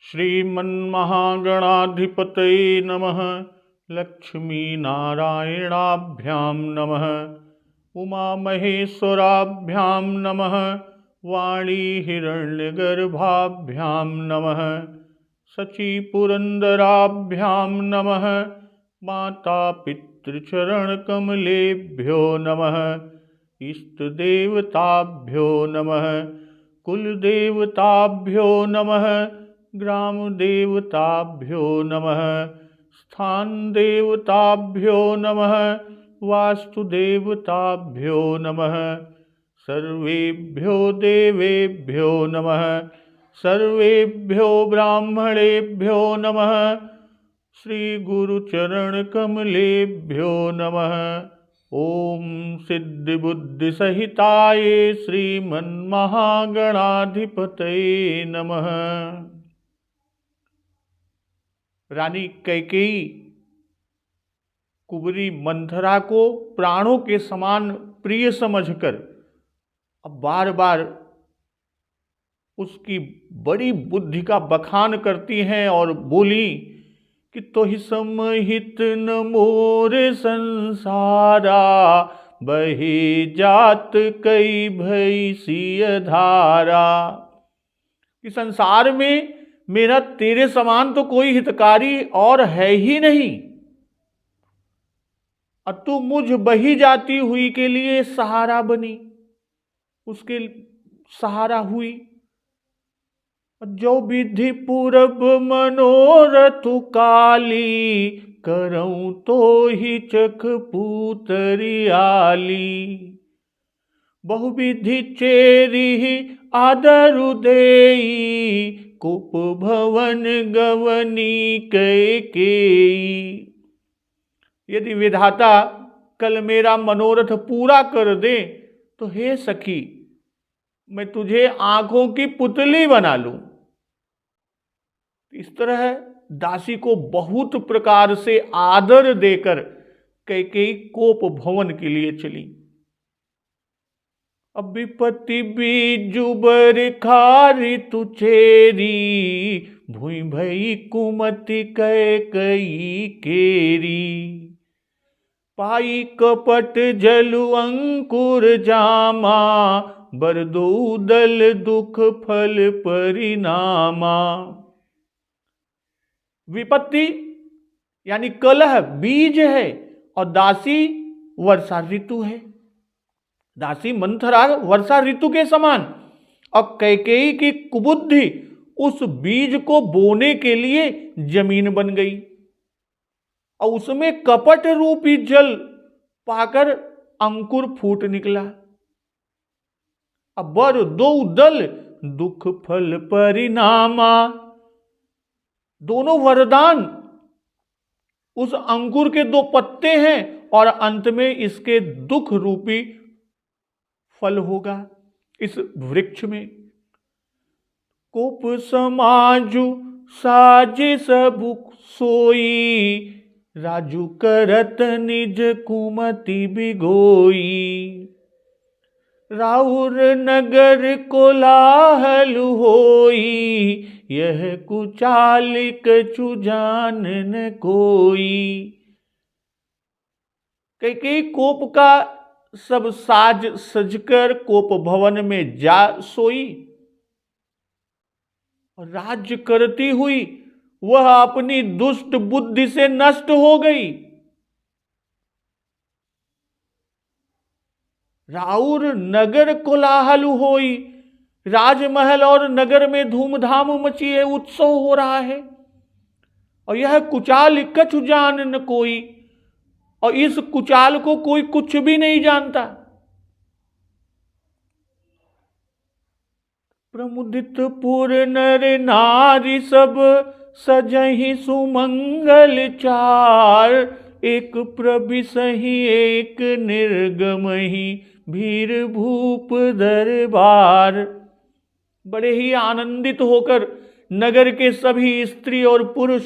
श्रीमन्महागणाधिपतये नमः। लक्ष्मीनारायणाभ्यां नमः। उमामहेश्वराभ्यां नमः। वाणीहिरण्यगर्भाभ्यां नमः। शचीपुरन्दराभ्यां नमः। मातापितृचरणकमलेभ्यो नमः। इष्टदेवताभ्यो नमः। कुलदेवताभ्यो नमः। ग्रामदेवताभ्यो नमः। स्थानदेवताभ्यो नमः। वास्तुदेवताभ्यो नमः। सर्वेभ्यो देवेभ्यो नमः। सर्वेभ्यो ब्राह्मणेभ्यो नमः। श्रीगुरुचरणकमलेभ्यो नमः। ओम सिद्धिबुद्धिसहिताय श्रीमन्महागणाधिपतये नमः। रानी कैकेयी कुबरी मंथरा को प्राणों के समान प्रिय समझकर अब बार बार उसकी बड़ी बुद्धि का बखान करती हैं और बोली कि तोहि समहित न मोर संसारा, बहे जात कई भई सिय धारा। कि संसार में मेरा तेरे समान तो कोई हितकारी और है ही नहीं, और तू मुझ बही जाती हुई के लिए सहारा बनी, उसके सहारा हुई। जो विधि पूरब मनोरथ काली, करऊं तो ही चख पूतरियाली। बहुविधि चेरी आदरु देई, कुप भवन गवनी कैकेयी। यदि विधाता कल मेरा मनोरथ पूरा कर दे तो हे सखी, मैं तुझे आंखों की पुतली बना लूं। इस तरह दासी को बहुत प्रकार से आदर देकर कैकेयी कोप भवन के लिए चली। अब विपत्ति बीजुबर खारी तुचेरी, भूई भई कुमति कैकेयी केरी। पाई कपट जलु अंकुर जामा, बरदूदल दुख फल परिणामा। विपत्ति यानी कलह बीज है और दासी वर्षा ऋतु है। दासी मंथरा वर्षा ऋतु के समान, और कैकेयी की कुबुद्धि उस बीज को बोने के लिए जमीन बन गई, और उसमें कपट रूपी जल पाकर अंकुर फूट निकला। अब बर दो दल दुख फल परिणामा, दोनों वरदान उस अंकुर के दो पत्ते हैं, और अंत में इसके दुख रूपी फल होगा इस वृक्ष में। कोप समाजु साजे सबु सोई, राजू करत निज कुमति बिगोई। राउर नगर कोलाहल होई, यह कुचालिक चुजान न कोई। कैकेयी कोप का सब साज सजकर कोप भवन में जा सोई, और राज्य करती हुई वह अपनी दुष्ट बुद्धि से नष्ट हो गई। राउर नगर कोलाहल होई, राजमहल और नगर में धूमधाम मची है, उत्सव हो रहा है। और यह कुचाल कछु जान न कोई, और इस कुचाल को कोई कुछ भी नहीं जानता। प्रमुदित पुर नर नारी सब, सजहि सुमंगल चार। एक प्रबिसहि एक निर्गमहि, भीर भूप दरबार। बड़े ही आनंदित होकर नगर के सभी स्त्री और पुरुष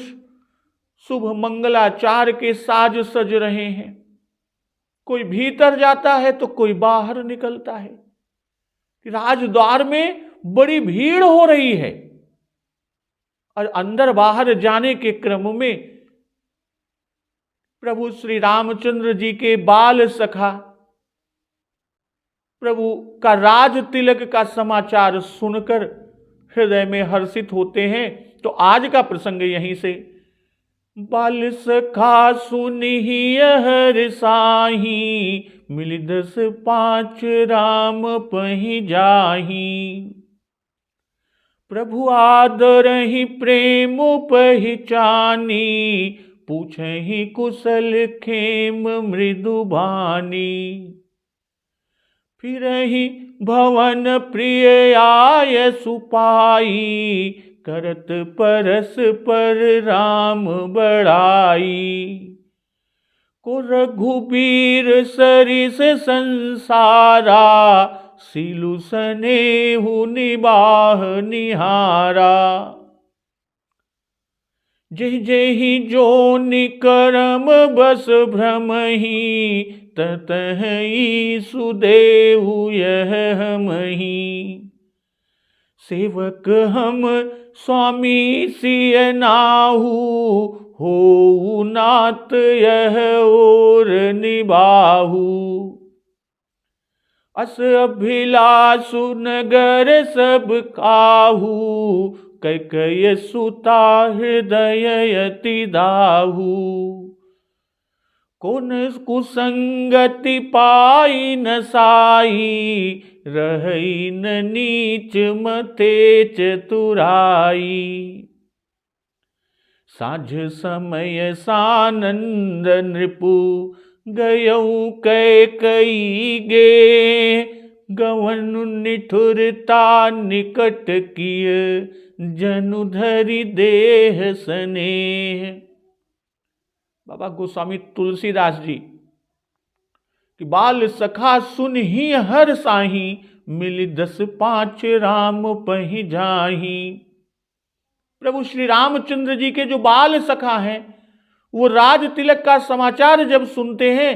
शुभ मंगलाचार के साज सज रहे हैं। कोई भीतर जाता है तो कोई बाहर निकलता है। राजद्वार में बड़ी भीड़ हो रही है, और अंदर बाहर जाने के क्रम में प्रभु श्री रामचंद्र जी के बाल सखा प्रभु का राज तिलक का समाचार सुनकर हृदय में हर्षित होते हैं। तो आज का प्रसंग यहीं से, बाल सखा सुनिहि हर्षाहि, मिलि 10 5 राम पहि जाहि। प्रभु आदरहि प्रेम पहिचानी, पूछहि कुशल खेम मृदु बानी। फिरहि भवन प्रिय आय सुपाई, करत परस पर राम बड़ाई। को रघुबीर सरिस संसारा, सिलु सनेहु निबाह निहारा। जहि जहि जोनि करम बस भ्रमहि, ततहि सुदेहु यह हमहि। सेवक हम स्वामी सिय नाहु, होऊ नात यह और निबाहु। अस अभिलाषु नगर सब काहू, कैकय सुता हृदय अति दाहू। कौन कुसंगति पाई न साई, रही न नीच मते चतुराई। साँझ समय सानंद नृपु, गयऊ कैकई गे। गवनु निठुरता निकट किय, जनु धरि देह स्नेह। बाबा गोस्वामी तुलसीदास जी कि बाल सखा सुन ही हर साही, मिली 10 5 राम पहि जाही। प्रभु श्री रामचंद्र जी के जो बाल सखा हैं, वो राज तिलक का समाचार जब सुनते हैं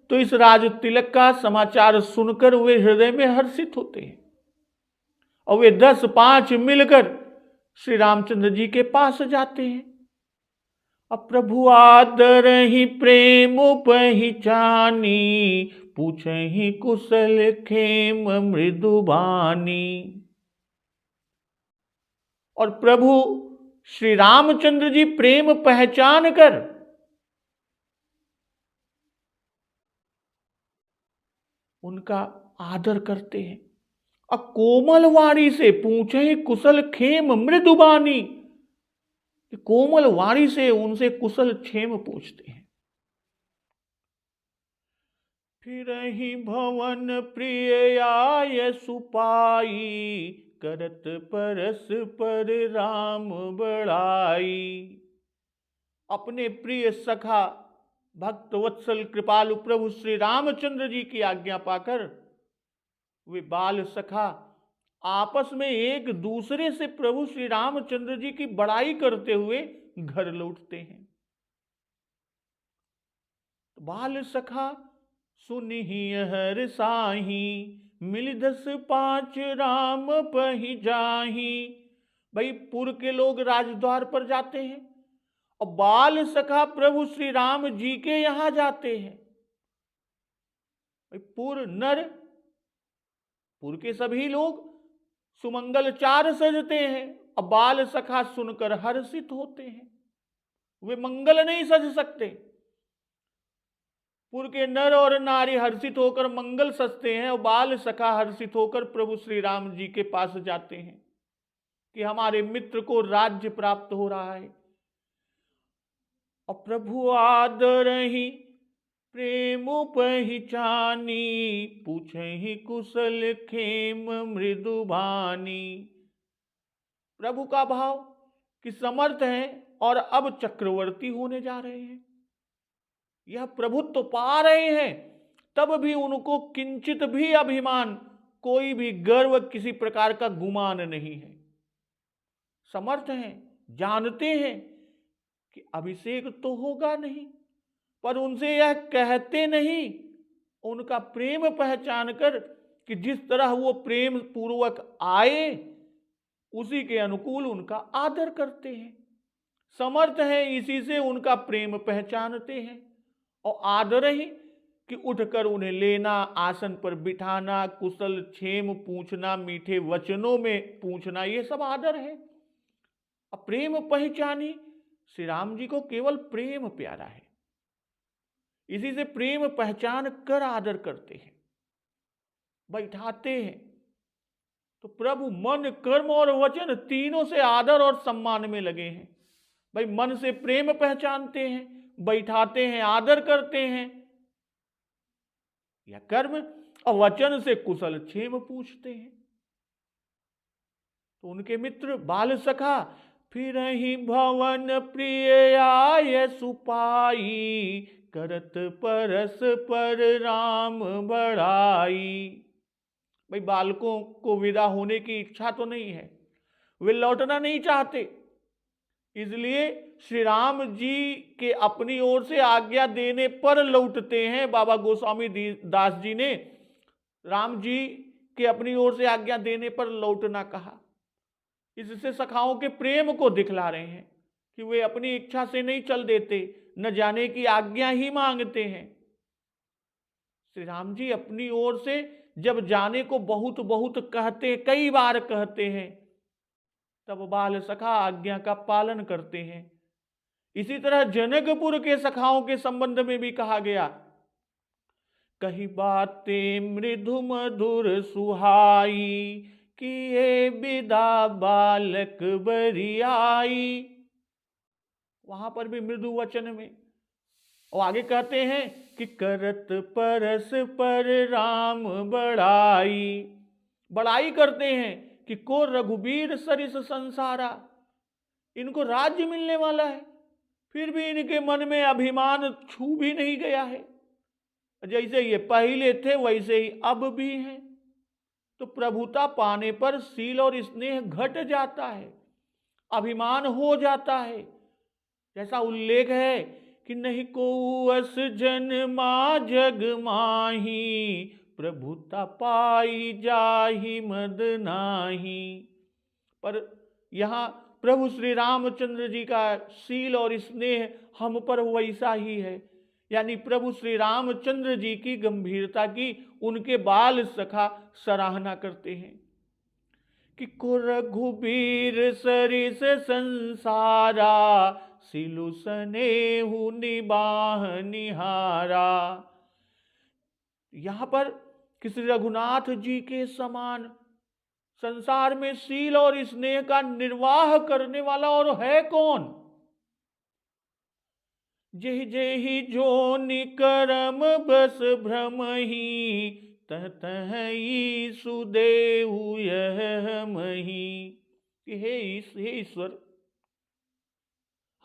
तो इस राज तिलक का समाचार सुनकर वे हृदय में हर्षित होते हैं और वे 10 5 मिलकर श्री रामचंद्र जी के पास जाते हैं। अब प्रभु आदर ही प्रेम पहिचानी, पूछहि कुशल खेम मृदु बानी। और प्रभु श्री रामचंद्र जी प्रेम पहचान कर उनका आदर करते हैं और कोमल वाणी से पूछे कुशल खेम मृदु बानी। कोमल वाणी से उनसे कुशल क्षेम पूछते हैं। फिरहि भवन प्रिय आय सुपाई, करत परस पर राम बड़ाई। अपने प्रिय सखा भक्त वत्सल कृपालु प्रभु श्री रामचंद्र जी की आज्ञा पाकर वे बाल सखा आपस में एक दूसरे से प्रभु श्री रामचंद्र जी की बड़ाई करते हुए घर लौटते हैं। बाल सखा सुनिहि हर्षाहि, मिलि 10 5 राम पहि जाहि। भाई पुर के लोग राजद्वार पर जाते हैं और बाल सखा प्रभु श्री राम जी के यहां जाते हैं। पुर नर, पुर के सभी लोग सुमंगल चार सजते हैं और बाल सखा सुनकर हर्षित होते हैं। वे मंगल नहीं सज सकते। पुर के नर और नारी हर्षित होकर मंगल सजते हैं और बाल सखा हर्षित होकर प्रभु श्री राम जी के पास जाते हैं कि हमारे मित्र को राज्य प्राप्त हो रहा है। और प्रभु आदर ही प्रेम पहिचानी, पूछहि कुशल खेम मृदु बानी। प्रभु का भाव कि समर्थ हैं और अब चक्रवर्ती होने जा रहे हैं, यह प्रभुत्व पा रहे हैं, तब भी उनको किंचित भी अभिमान, कोई भी गर्व, किसी प्रकार का गुमान नहीं है। समर्थ हैं, जानते हैं कि अभिषेक तो होगा नहीं, पर उनसे यह कहते नहीं। उनका प्रेम पहचान कर कि जिस तरह वो प्रेम पूर्वक आए उसी के अनुकूल उनका आदर करते हैं, समर्थ हैं इसी से उनका प्रेम पहचानते हैं। और आदर ही कि उठकर उन्हें लेना, आसन पर बिठाना, कुशल क्षेम पूछना, मीठे वचनों में पूछना, ये सब आदर है। और प्रेम पहचानी, श्री राम जी को केवल प्रेम प्यारा है, इसी से प्रेम पहचान कर आदर करते हैं, बैठाते हैं। तो प्रभु मन, कर्म और वचन तीनों से आदर और सम्मान में लगे हैं। भाई मन से प्रेम पहचानते हैं, बैठाते हैं, आदर करते हैं, या कर्म और वचन से कुशल क्षेम पूछते हैं। तो उनके मित्र बाल सखा फिर ही भवन प्रिय आय सुपाई, करत परस पर राम बढ़ाई। भाई बालकों को विदा होने की इच्छा तो नहीं है, वे लौटना नहीं चाहते, इसलिए श्री राम जी के अपनी ओर से आज्ञा देने पर लौटते हैं। बाबा गोस्वामी दास जी ने राम जी के अपनी ओर से आज्ञा देने पर लौटना कहा। इससे सखाओं के प्रेम को दिखला रहे हैं कि वे अपनी इच्छा से नहीं चल देते, न जाने की आज्ञा ही मांगते हैं। श्री राम जी अपनी ओर से जब जाने को बहुत बहुत कहते, कई बार कहते हैं, तब बाल सखा आज्ञा का पालन करते हैं। इसी तरह जनकपुर के सखाओं के संबंध में भी कहा गया, कही बातें मृदु मधुर सुहाई, किए विदा बालक बरियाई। वहां पर भी मृदु वचन में। और आगे कहते हैं कि करत परस पर राम बढ़ाई, बढ़ाई करते हैं कि को रघुबीर सरिस संसारा, इनको राज्य मिलने वाला है, फिर भी इनके मन में अभिमान छू भी नहीं गया है। जैसे ये पहले थे वैसे ही अब भी हैं। तो प्रभुता पाने पर शील और स्नेह घट जाता है, अभिमान हो जाता है। जैसा उल्लेख है कि नहीं को अस जन्मा जग माही, प्रभुता पाई जाहि मद नाही। पर यहाँ प्रभु श्री रामचंद्र जी का शील और स्नेह हम पर वैसा ही है, यानी प्रभु श्री रामचंद्र जी की गंभीरता की उनके बाल सखा सराहना करते हैं कि को रघुबीर सरिस संसारा, सिलु सनेहु निबाह निहारा। यहां पर किसी रघुनाथ जी के समान संसार में शील और स्नेह का निर्वाह करने वाला और है कौन? जेहि जेहि जोनि करम बस भ्रम ही, तह तह ईसु देहु यह मही। हे ईश्वर,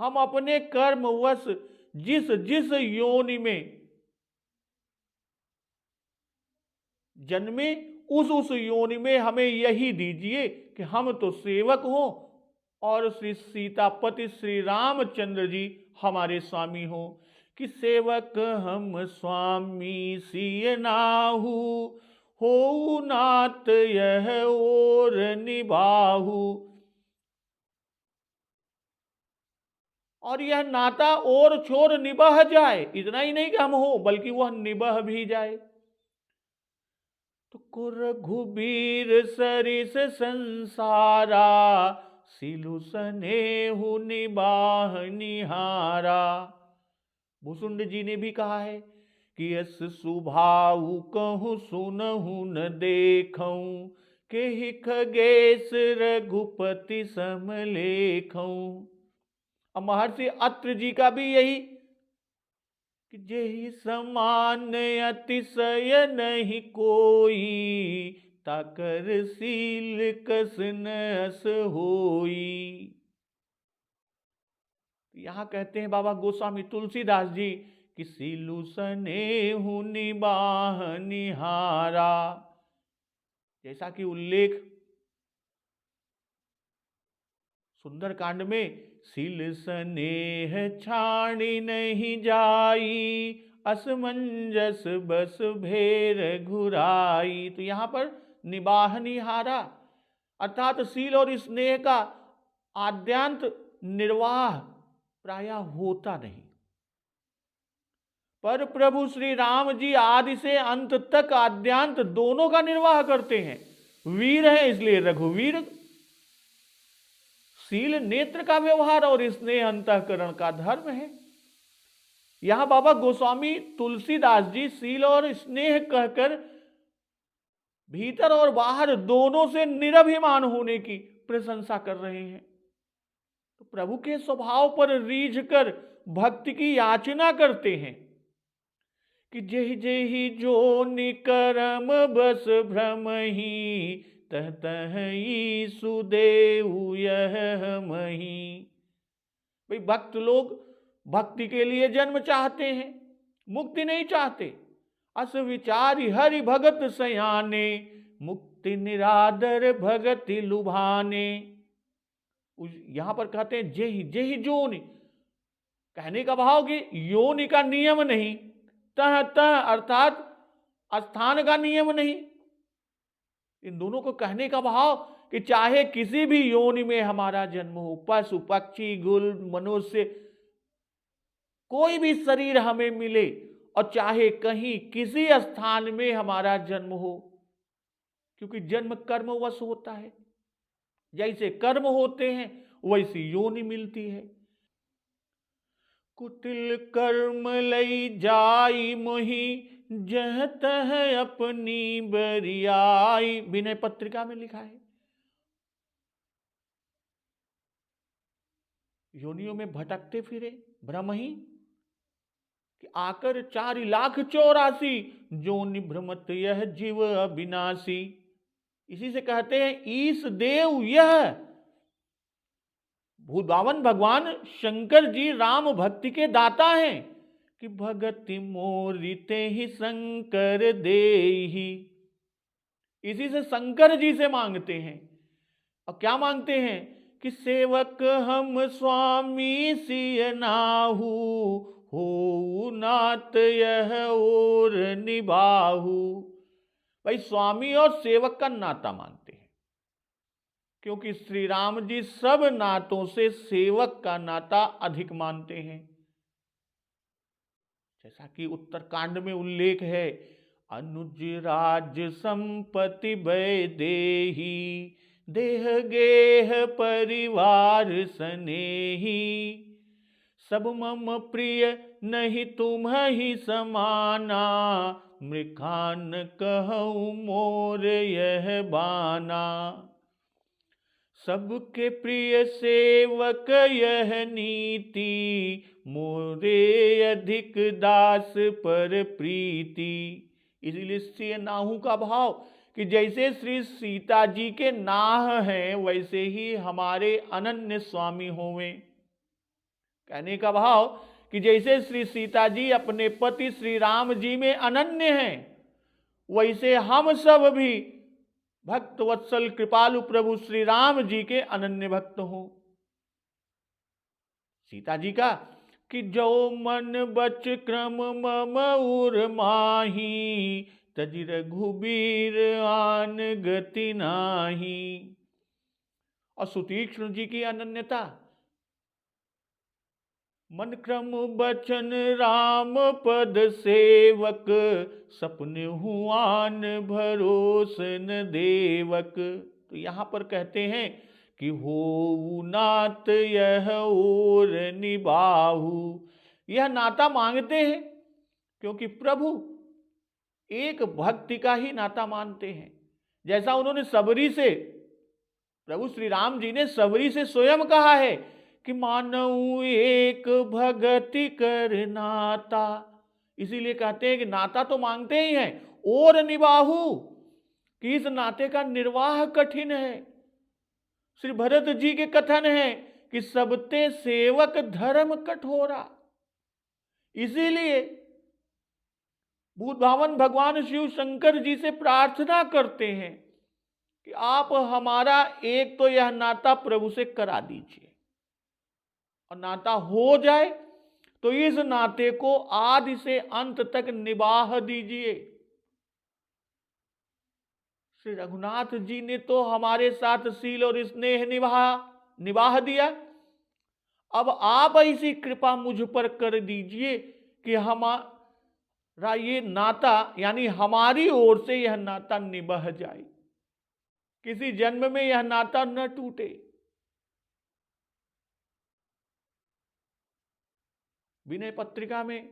हम अपने कर्मवश जिस जिस योनि में जन्मे, उस योनि में हमें यही दीजिए कि हम तो सेवक हों और श्री सीतापति श्री रामचंद्र जी हमारे स्वामी हो। कि सेवक हम स्वामी सिय नाहु, हो नात यह और निभाहु। और यह नाता और छोर निभा जाए, इतना ही नहीं कि हम हो बल्कि वह निभा भी जाए। तो को रघुबीर सरिस संसारा, सिलु सनेहु निबाह निहारा। भुसुंड जी ने भी कहा है कि यस सुभाऊ कहूँ सुनहु न देखऊं, के ही खगेश रघुपति समलेखऊं। और महर्षि अत्र जी का भी यही कि जेहि समान अतिशय नहीं कोई, ताकर सील कस नस होई। यहां कहते हैं बाबा गोस्वामी तुलसीदास जी कि सीलु सनेहु निबाह निहारा। जैसा कि उल्लेख सुंदर कांड में, सील सनेह छाणी नहीं जाई, असमंजस बस भेर घुराई। तो यहां पर निबाह निहारा अर्थात शील और स्नेह का आद्यांत निर्वाह प्रायः होता नहीं। पर प्रभु श्री राम जी आदि से अंत तक आद्यांत दोनों का निर्वाह करते हैं। वीर हैं इसलिए रघुवीर। शील नेत्र का व्यवहार और स्नेह अंतःकरण का धर्म है। यहां बाबा गोस्वामी तुलसीदास जी शील और स्नेह कहकर भीतर और बाहर दोनों से निरभिमान होने की प्रशंसा कर रहे हैं। तो प्रभु के स्वभाव पर रीझ कर भक्ति की याचना करते हैं कि जेहि जेहि जो निकरम बस भ्रम ही तह तह ईसु देहु यह मही। भाई भक्त लोग भक्ति के लिए जन्म चाहते हैं, मुक्ति नहीं चाहते। अस विचारी हरि भगत सयाने मुक्ति निरादर भगति लुभाने। यहां पर कहते हैं जेहि जेहि जोनि, कहने का भाव कि योनि का नियम नहीं, तह तह अर्थात स्थान का नियम नहीं। इन दोनों को कहने का भाव कि चाहे किसी भी योनि में हमारा जन्म हो, पशु पक्षी गुल मनुष्य, कोई भी शरीर हमें मिले, और चाहे कहीं किसी स्थान में हमारा जन्म हो, क्योंकि जन्म कर्मवश होता है। जैसे कर्म होते हैं वैसी योनि मिलती है। कुटिल कर्म लई जाई मोहि जह तह अपनी बरियाई, विनय पत्रिका में लिखा है। योनियों में भटकते फिरे भ्रम ही कि आकर 4,84,000 जोनि भ्रमत यह जीव अविनाशी। इसी से कहते हैं ईश देव यह। भूदावन भगवान शंकर जी राम भक्ति के दाता हैं कि भगति मोरिते ही शंकर देहि। इसी से शंकर जी से मांगते हैं। और क्या मांगते हैं कि सेवक हम स्वामी सिय नाहू हो नात यह और निभाहू। भाई स्वामी और सेवक का नाता मानते हैं, क्योंकि श्री राम जी सब नातों से सेवक का नाता अधिक मानते हैं। जैसा कि उत्तरकांड में उल्लेख है, अनुज राज संपत्ति भय देही देह गेह परिवार सनेही। सब मम प्रिय नहीं तुम ही समाना मृखान कहूँ मोर यह बाना। सबके प्रिय सेवक यह नीति मोरे अधिक दास पर प्रीति। इसलिए से नाहू का भाव कि जैसे श्री सीता जी के नाह हैं वैसे ही हमारे अनन्य स्वामी होवें। कहने का भाव कि जैसे श्री सीता जी अपने पति श्री राम जी में अनन्य हैं, वैसे हम सब भी भक्त वत्सल कृपालु प्रभु श्री राम जी के अनन्य भक्त हो। सीता जी का कि जो मन बच क्रम मम उर माही तजि रघुबीर आन गति नाही। और सुतीक्ष्ण जी की अनन्यता, मन क्रम बचन राम पद सेवक सपने हुआन भरोसन देवक। तो यहां पर कहते हैं कि हो नात यह और निभाहू। यह नाता मांगते हैं क्योंकि प्रभु एक भक्ति का ही नाता मानते हैं। जैसा उन्होंने सबरी से, प्रभु श्री राम जी ने सबरी से स्वयं कहा है कि मानऊ एक भगति कर नाता। इसीलिए कहते हैं कि नाता तो मांगते ही हैं और निभाहू, कि इस नाते का निर्वाह कठिन है। श्री भरत जी के कथन है कि सबते सेवक धर्म कठोरा। इसीलिए बुद्धावन भगवान शिव शंकर जी से प्रार्थना करते हैं कि आप हमारा एक तो यह नाता प्रभु से करा दीजिए, और नाता हो जाए तो इस नाते को आदि से अंत तक निभाह दीजिए। श्री रघुनाथ जी ने तो हमारे साथ शील और स्नेह निभाह दिया। अब आप ऐसी कृपा मुझ पर कर दीजिए कि हमारा ये नाता, यानी हमारी ओर से यह नाता निभा जाए, किसी जन्म में यह नाता न टूटे। विनय पत्रिका में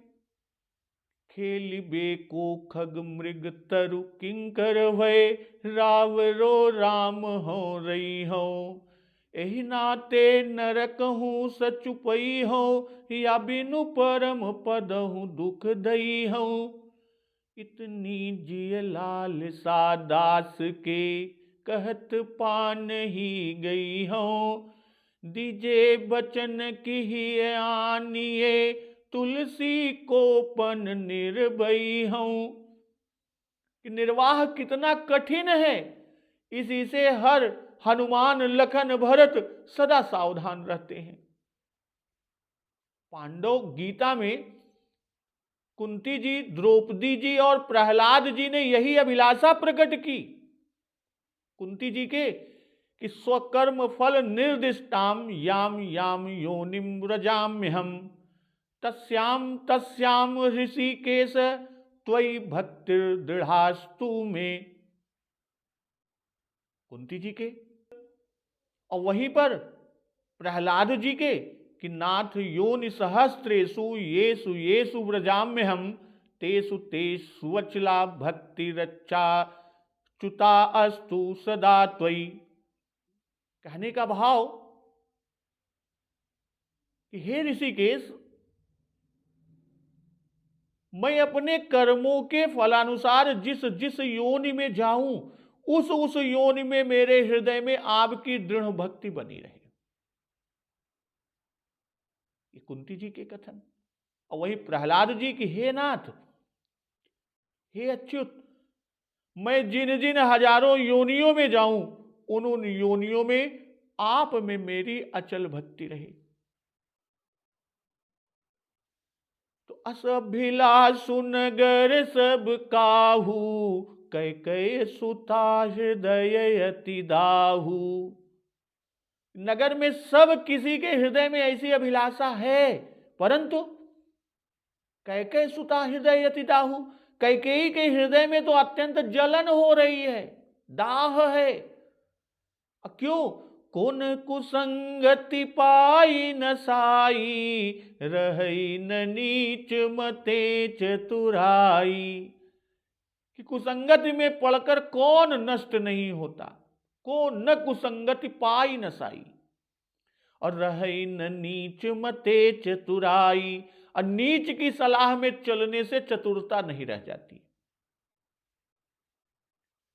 खेलिबे को खग मृग तरु किंकर भय, रावरो राम हो रही हो, एहि नाते नरक हूँ सचुपई हो, या बिनु परम पद हूँ दुख दई हो, इतनी जिय लाल सा दास के, कहत पान ही गई हो, दीजे बचन की आनिए, तुलसी को पन निर्भई हूं। कि निर्वाह कितना कठिन है, इसी से हर हनुमान लखन भरत सदा सावधान रहते हैं। पांडव गीता में कुंती जी, द्रौपदी जी और प्रहलाद जी ने यही अभिलाषा प्रकट की कुंती जी के, कि स्वकर्म फल निर्दिष्टाम याम याम योनिम व्रजाम्यहम, तस्याम तस्याम ऋषिकेश त्वयि भक्तिर दृढ़ास्तु में। कुंती जी के, और वहीं पर प्रहलाद जी के, कि नाथ योनि सहस्त्रेषु येषु येषु व्रजाम्यहम, तेषु तेषु वचला भक्ति रच्चा च्युता अस्तु सदा त्वयि। कहने का भाव कि हे ऋषिकेश, मैं अपने कर्मों के फलानुसार जिस जिस योनि में जाऊं, उस योनि में मेरे हृदय में आपकी दृढ़ भक्ति बनी रहे। ये कुंती जी के कथन। और वही प्रहलाद जी की, हे नाथ, हे अच्युत, मैं जिन जिन हजारों योनियों में जाऊं, उन योनियों में आप में मेरी अचल भक्ति रहे। तो असभिलाषु नगर सब काहू, कैकेयी सुता हृदय अति दाहू। नगर में सब किसी के हृदय में ऐसी अभिलाषा है, परंतु कैकेयी सुता हृदय अति दाहू, कैकेयी के हृदय में तो अत्यंत जलन हो रही है, दाह है। क्यों? कौन कुसंगति पाई न साई, रही न नीच मते चतुराई। कि कुसंगति में पड़कर कौन नष्ट नहीं होता, को न कुसंगति पाई न साई, और रही न नीच मते चतुराई, और नीच की सलाह में चलने से चतुरता नहीं रह जाती।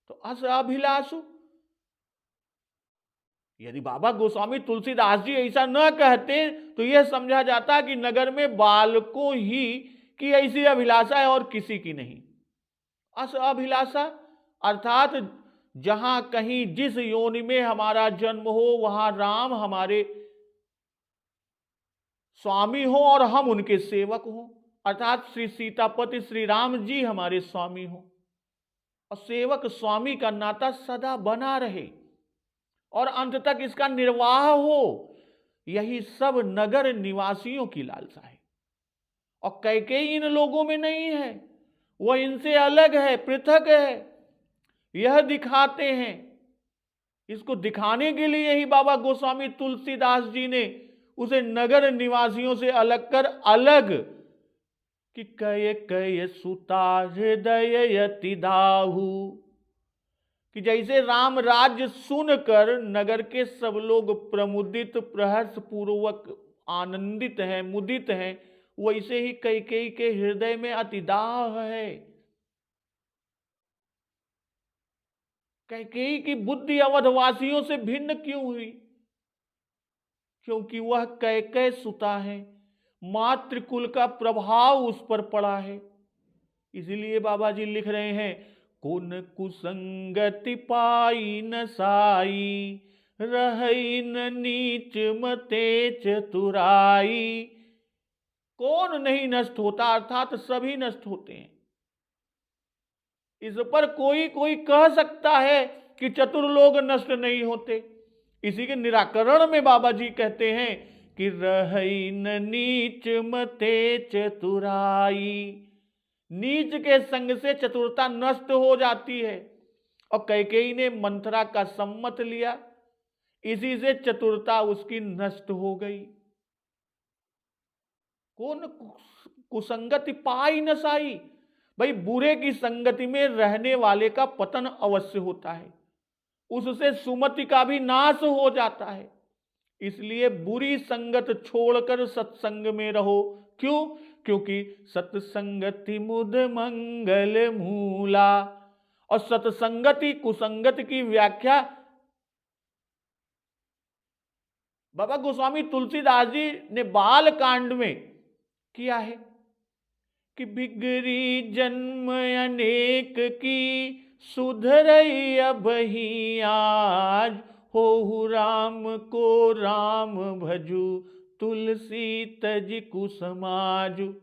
तो अस अभिलाषु, यदि बाबा गोस्वामी तुलसीदास जी ऐसा न कहते तो यह समझा जाता कि नगर में बालकों ही की ऐसी अभिलाषा है और किसी की नहीं। अस अभिलाषा अर्थात जहां कहीं जिस योनि में हमारा जन्म हो, वहां राम हमारे स्वामी हो और हम उनके सेवक हों, अर्थात श्री सीतापति श्री राम जी हमारे स्वामी हों, और सेवक स्वामी का नाता सदा बना रहे और अंत तक इसका निर्वाह हो। यही सब नगर निवासियों की लालसा है। और कैकेयी इन लोगों में नहीं है, वह इनसे अलग है, पृथक है। यह दिखाते हैं, इसको दिखाने के लिए ही बाबा गोस्वामी तुलसीदास जी ने उसे नगर निवासियों से अलग कर अलग कि कैकेयी सुता हृदय अति दाहू, कि जैसे राम राज्य सुनकर नगर के सब लोग प्रमुदित प्रहर्ष पूर्वक आनंदित हैं, मुदित हैं, वैसे ही कैकेयी के हृदय में अतिदाह है। कैकेयी की बुद्धि अवधवासियों से भिन्न क्यों हुई? क्योंकि वह कैकेयी सुता है, मातृकुल का प्रभाव उस पर पड़ा है। इसीलिए बाबा जी लिख रहे हैं, कौन कुसंगति पाई न साई, रही न नीच मते चतुराई। कौन नहीं नष्ट होता, अर्थात सभी नष्ट होते हैं। इस पर कोई कोई कह सकता है कि चतुर लोग नष्ट नहीं होते। इसी के निराकरण में बाबा जी कहते हैं कि रही न नीच मते चतुराई, नीच के संग से चतुरता नष्ट हो जाती है। और कैकेयी ने मंथरा का सम्मत लिया, इसी से चतुरता उसकी नष्ट हो गई। कौन कुसंगति पाई न साई, भाई बुरे की संगति में रहने वाले का पतन अवश्य होता है, उससे सुमति का भी नाश हो जाता है। इसलिए बुरी संगत छोड़कर सत्संग में रहो। क्यों? क्योंकि सत्संगति मुद मंगल मूला। और सत्संगति कुसंगति की व्याख्या बाबा गोस्वामी तुलसीदास जी ने बाल कांड में किया है कि बिगड़ी जन्म अनेक की सुधरई अबहि आज, हो राम को राम भजू तुलसी तज कुसमाजु।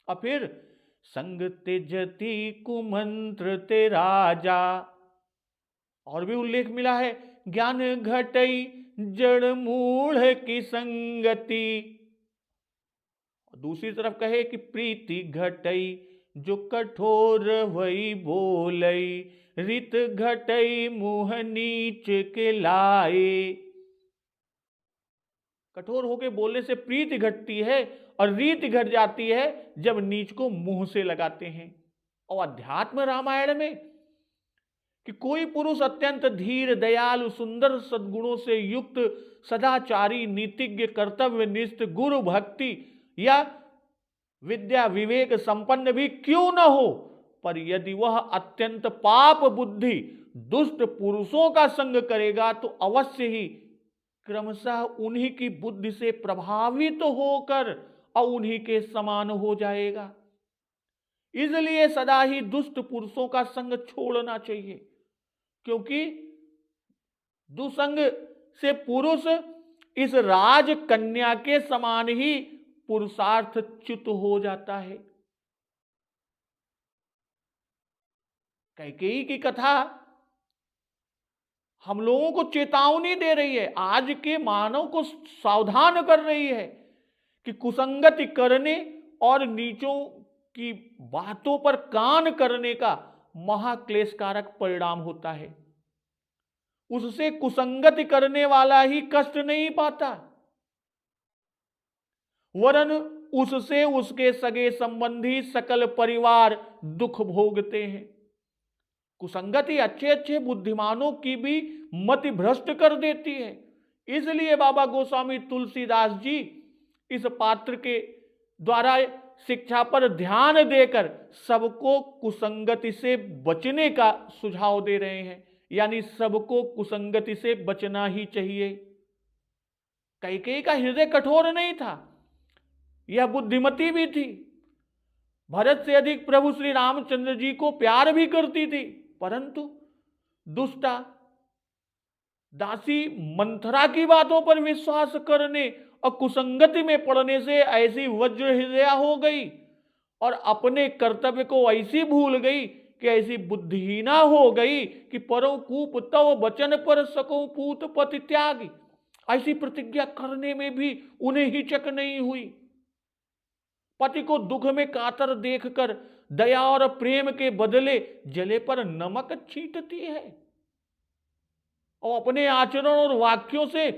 और फिर संग त्यजति कुमंत्र ते राजा, और भी उल्लेख मिला है, ज्ञान घटई जड़ मूढ़ की संगति। दूसरी तरफ कहे कि प्रीति घटई जो कठोर वही बोलई, रित घटई मुह नीच के लाए। कठोर होके बोलने से प्रीति घटती है और रीति घट जाती है जब नीच को मुंह से लगाते हैं। और अध्यात्म रामायण में कि कोई पुरुष अत्यंत धीर दयालु सुंदर सद्गुणों से युक्त सदाचारी नीतिज्ञ कर्तव्यनिष्ठ गुरु भक्ति या विद्या विवेक संपन्न भी क्यों न हो, पर यदि वह अत्यंत पाप बुद्धि दुष्ट पुरुषों का संग करेगा तो अवश्य ही क्रमशः उन्हीं की बुद्धि से प्रभावित होकर और उन्हीं के समान हो जाएगा। इसलिए सदा ही दुष्ट पुरुषों का संग छोड़ना चाहिए, क्योंकि दुसंग से पुरुष इस राज कन्या के समान ही पुरुषार्थ च्युत हो जाता है। कैकेयी की कथा हम लोगों को चेतावनी दे रही है, आज के मानव को सावधान कर रही है कि कुसंगति करने और नीचों की बातों पर कान करने का महाक्लेशकारक परिणाम होता है। उससे कुसंगति करने वाला ही कष्ट नहीं पाता, वरन उससे उसके सगे संबंधी सकल परिवार दुख भोगते हैं। कुसंगति अच्छे अच्छे बुद्धिमानों की भी मति भ्रष्ट कर देती है। इसलिए बाबा गोस्वामी तुलसीदास जी इस पात्र के द्वारा शिक्षा पर ध्यान देकर सबको कुसंगति से बचने का सुझाव दे रहे हैं, यानी सबको कुसंगति से बचना ही चाहिए। कैकेयी का हृदय कठोर नहीं था, यह बुद्धिमती भी थी। भरत से अधिक प्रभु श्री रामचंद्र जी को प्यार भी करती थी, परंतु दुष्टा दासी मंथरा की बातों पर विश्वास करने और कुसंगति में पड़ने से ऐसी वज्र हृदया हो गई और अपने कर्तव्य को ऐसी भूल गई कि ऐसी बुद्धिहीना हो गई कि परो कूप तव बचन पर सको पूत पति त्यागी। ऐसी प्रतिज्ञा करने में भी उन्हें हिचक नहीं हुई। पति को दुख में कातर देखकर दया और प्रेम के बदले जले पर नमक छींटती है और अपने आचरण और वाक्यों से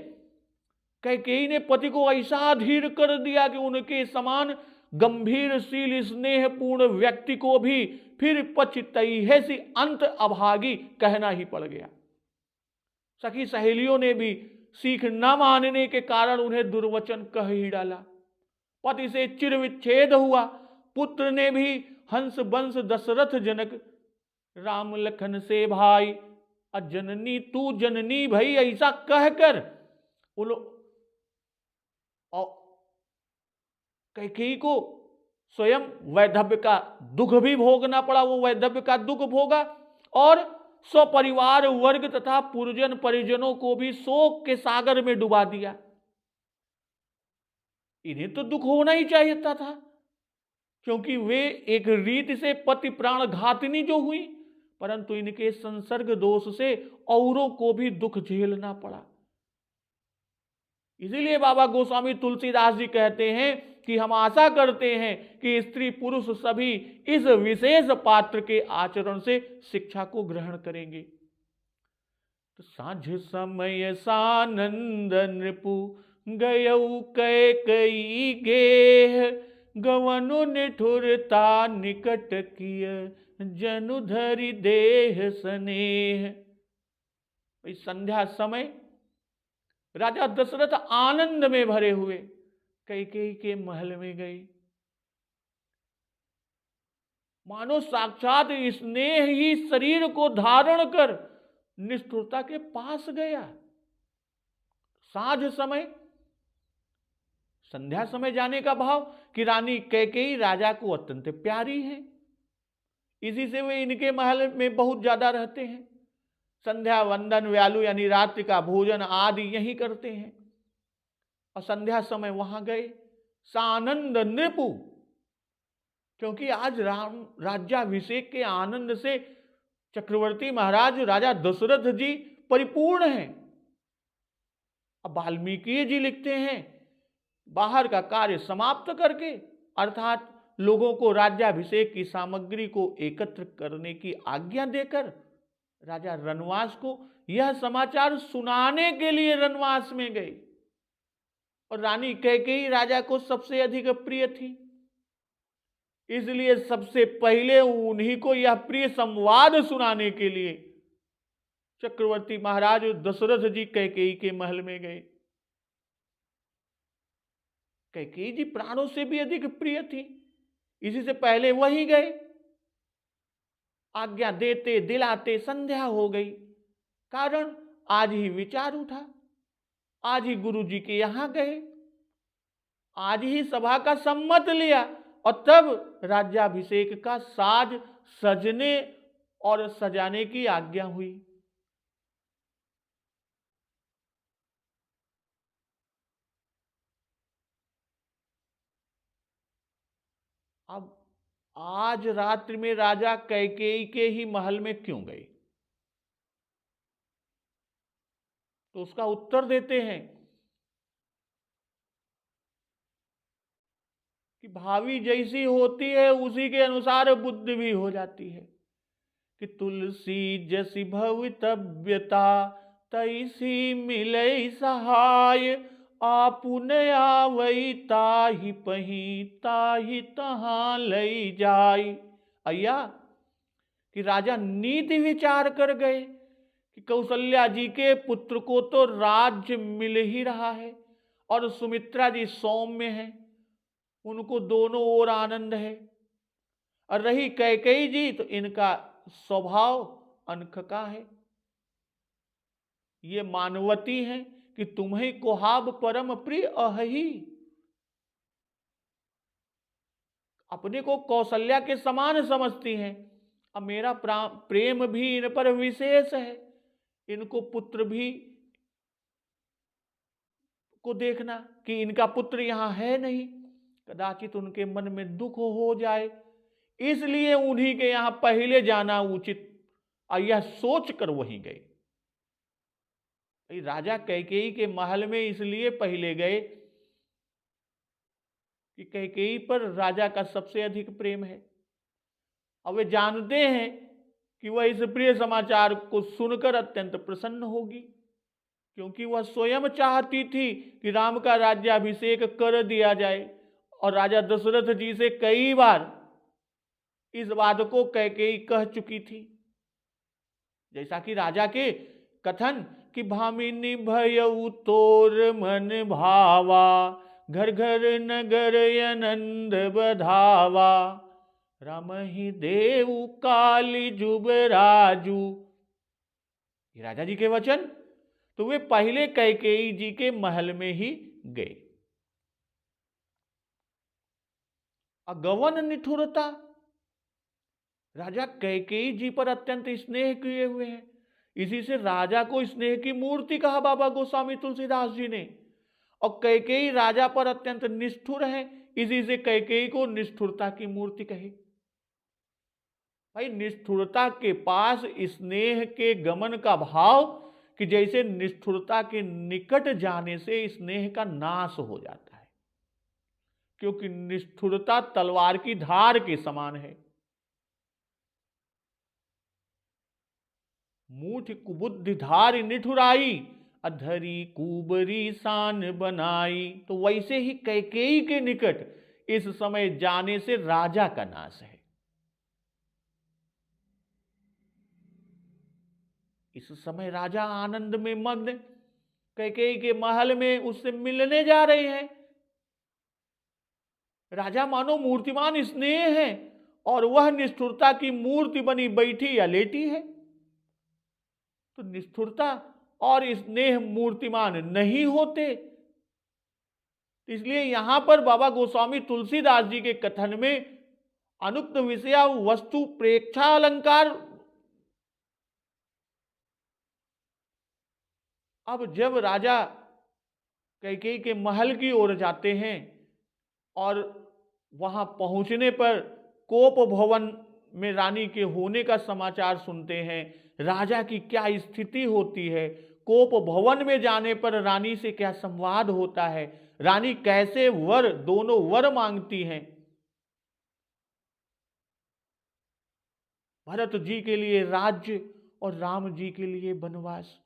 कैकेयी ने पति को ऐसा अधीर कर दिया कि उनके समान गंभीरशील स्नेहपूर्ण व्यक्ति को भी फिर पछतई सी अंत अभागी कहना ही पड़ गया। सखी सहेलियों ने भी सीख न मानने के कारण उन्हें दुर्वचन कह ही डाला। पति से चिर विच्छेद हुआ। पुत्र ने भी हंस बंस दशरथ जनक राम लखन से भाई, अजननी तू जननी भई, ऐसा कहकर कैकेयी को स्वयं वैधव्य का दुख भी भोगना पड़ा। वो वैधव्य का दुख भोगा और स्वपरिवार वर्ग तथा पुरजन परिजनों को भी शोक के सागर में डुबा दिया। इन्हें तो दुख होना ही चाहिए था, क्योंकि वे एक रीति से पति प्राण घातिनी जो हुई, परंतु इनके संसर्ग दोष से औरों को भी दुख झेलना पड़ा। इसीलिए बाबा गोस्वामी तुलसीदास जी कहते हैं कि हम आशा करते हैं कि स्त्री पुरुष सभी इस विशेष पात्र के आचरण से शिक्षा को ग्रहण करेंगे। तो साँझ समय सानंद नृपु गयऊ कैकई गेह, गवनु निठुरता निकट किय जनु धरि देह स्नेह। इस संध्या समय राजा दशरथ आनंद में भरे हुए कैकेयी के महल में गए। मानो साक्षात स्नेह ही शरीर को धारण कर निष्ठुरता के पास गया। साँझ समय, संध्या समय जाने का भाव कि रानी कैकेयी राजा को अत्यंत प्यारी है, इसी से वे इनके महल में बहुत ज्यादा रहते हैं। संध्या वंदन व्यालु यानी रात्रि का भोजन आदि यही करते हैं। और संध्या समय वहां गए सानंद नृपु, क्योंकि आज राज्याभिषेक के आनंद से चक्रवर्ती महाराज राजा दशरथ जी परिपूर्ण हैं। अब वाल्मीकि जी लिखते हैं, बाहर का कार्य समाप्त करके अर्थात लोगों को राज्याभिषेक की सामग्री को एकत्र करने की आज्ञा देकर राजा रनवास को यह समाचार सुनाने के लिए रनवास में गए। और रानी कैकेयी राजा को सबसे अधिक प्रिय थी, इसलिए सबसे पहले उन्हीं को यह प्रिय संवाद सुनाने के लिए चक्रवर्ती महाराज दशरथ जी कैकेयी के महल में गए। कैकेयी जी प्राणों से भी अधिक प्रिय थी, इसी से पहले वही गए। आज्ञा देते दिलाते संध्या हो गई। कारण आज ही विचार उठा, आज ही गुरु जी के यहां गए, आज ही सभा का सम्मत लिया और तब राज्याभिषेक का साज सजने और सजाने की आज्ञा हुई। अब आज रात्रि में राजा कैकेयी के ही महल में क्यों गए, तो उसका उत्तर देते हैं कि भावी जैसी होती है उसी के अनुसार बुद्धि भी हो जाती है। कि तुलसी जैसी भवितव्यता तैसी मिले सहाय, आपुन आवई ताहि पही ताहि तहां लई जाई। अय्या कि राजा नीति विचार कर गए कि कौशल्या जी के पुत्र को तो राज्य मिल ही रहा है और सुमित्रा जी सौम्य है, उनको दोनों ओर आनंद है। और रही कैकेयी जी तो इनका स्वभाव अनख का है, ये मानवती हैं कि तुम्हें कोहाब परम प्रिय अहि। अपने को कौशल्या के समान समझती हैं। अब मेरा प्रेम भी इन पर विशेष है, इनको पुत्र भी को देखना कि इनका पुत्र यहां है नहीं, कदाचित उनके मन में दुख हो जाए, इसलिए उन्हीं के यहां पहले जाना उचित, और यह सोच कर वहीं गए। राजा कैकेयी के महल में इसलिए पहले गए कि कैकेयी पर राजा का सबसे अधिक प्रेम है। अब वे जानते हैं कि वह इस प्रिय समाचार को सुनकर अत्यंत प्रसन्न होगी, क्योंकि वह स्वयं चाहती थी कि राम का राज्याभिषेक कर दिया जाए। और राजा दशरथ जी से कई बार इस बात को कैकेयी कह चुकी थी, जैसा कि राजा के कथन कि भामिनी भयउ तोर मन भावा, घर घर नगर आनंद बधावा, राम ही देव काली जुब राजू। ये राजा जी के वचन, तो वे पहले कैकेयी जी के महल में ही गए। अगवन निठुरता, राजा कैकेयी जी पर अत्यंत स्नेह किए हुए हैं, इसी से राजा को स्नेह की मूर्ति कहा बाबा गोस्वामी तुलसीदास जी ने। और कैकेयी राजा पर अत्यंत निष्ठुर है, इसी से कैकेयी को निष्ठुरता की मूर्ति कही। भाई निष्ठुरता के पास स्नेह के गमन का भाव कि जैसे निष्ठुरता के निकट जाने से स्नेह का नाश हो जाता है, क्योंकि निष्ठुरता तलवार की धार के समान है। मूठ कुबुद्धि धार निठुराई, अधरी कुबरी शान बनाई। तो वैसे ही कैकेयी के निकट इस समय जाने से राजा का नाश है। इस समय राजा आनंद में मग्न कैकेयी के महल में उससे मिलने जा रहे हैं। राजा मानो मूर्तिमान स्नेह है और वह निष्ठुरता की मूर्ति बनी बैठी या लेटी है। तो निष्ठुरता और स्नेह मूर्तिमान नहीं होते। इसलिए यहां पर बाबा गोस्वामी तुलसीदास जी के कथन में अनुक्त विषया वस्तु प्रेक्षा अलंकार। अब जब राजा कैकेयी के महल की ओर जाते हैं और वहां पहुंचने पर कोप भवन में रानी के होने का समाचार सुनते हैं, राजा की क्या स्थिति होती है, कोप भवन में जाने पर रानी से क्या संवाद होता है, रानी कैसे वर, दोनों वर मांगती हैं, भरत जी के लिए राज्य और राम जी के लिए वनवास।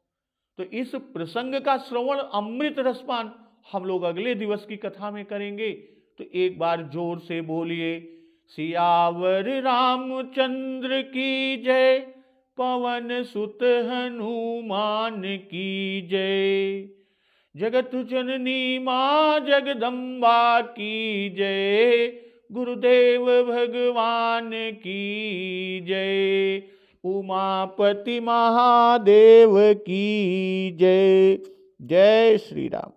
तो इस प्रसंग का श्रवण अमृत रसपान हम लोग अगले दिवस की कथा में करेंगे। तो एक बार जोर से बोलिए, सियावर रामचंद्र की जय, पवन सुत हनुमान की जय, जगत जननी मां जगदम्बा की जय, गुरुदेव भगवान की जय, उमापति महादेव की जय। जय श्री राम।